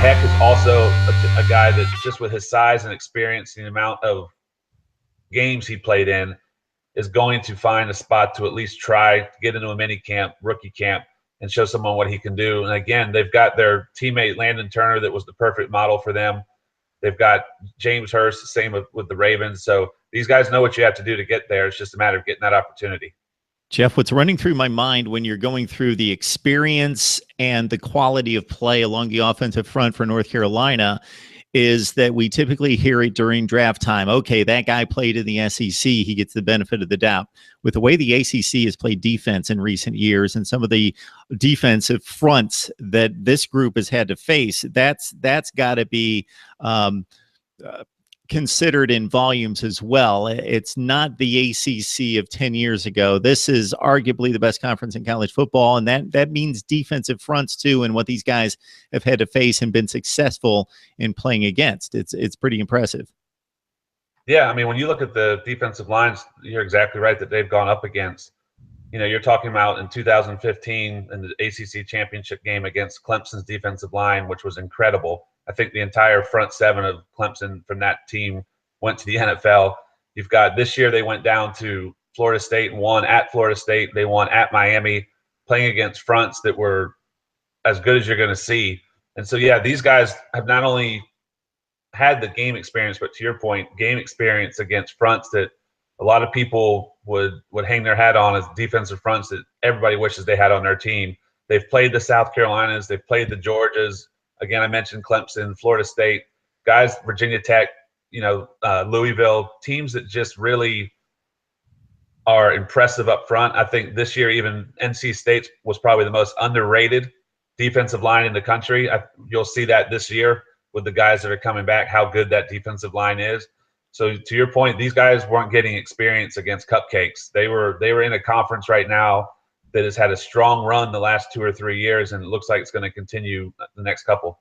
Tech is also a guy that just with his size and experience and the amount of games he played in is going to find a spot to at least try to get into a mini camp, rookie camp, and show someone what he can do. And again, they've got their teammate Landon Turner that was the perfect model for them. They've got James Hurst, the same with the Ravens. So these guys know what you have to do to get there. It's just a matter of getting that opportunity. Jeff, what's running through my mind when you're going through the experience and the quality of play along the offensive front for North Carolina is that we typically hear it during draft time. Okay, that guy played in the SEC. He gets the benefit of the doubt. With the way the ACC has played defense in recent years and some of the defensive fronts that this group has had to face, that's got to be considered in volumes as well. It's not the ACC of 10 years ago. This is arguably the best conference in college football, and that means defensive fronts too, and what these guys have had to face and been successful in playing against. It's pretty impressive. Yeah, I mean, when you look at the defensive lines, you're exactly right that they've gone up against. You know, you're talking about in 2015 in the ACC championship game against Clemson's defensive line, which was incredible. I think the entire front seven of Clemson from that team went to the NFL. You've got this year they went down to Florida State and won at Florida State. They won at Miami, playing against fronts that were as good as you're going to see. And so, yeah, these guys have not only had the game experience, but to your point, game experience against fronts that a lot of people would hang their hat on as defensive fronts that everybody wishes they had on their team. They've played the South Carolinas. They've played the Georgias. Again, I mentioned Clemson, Florida State, guys, Virginia Tech, Louisville, teams that just really are impressive up front. I think this year even NC State was probably the most underrated defensive line in the country. You'll see that this year with the guys that are coming back, how good that defensive line is. So to your point, these guys weren't getting experience against cupcakes. They were in a conference right now that has had a strong run the last 2 or 3 years, and it looks like it's going to continue the next couple.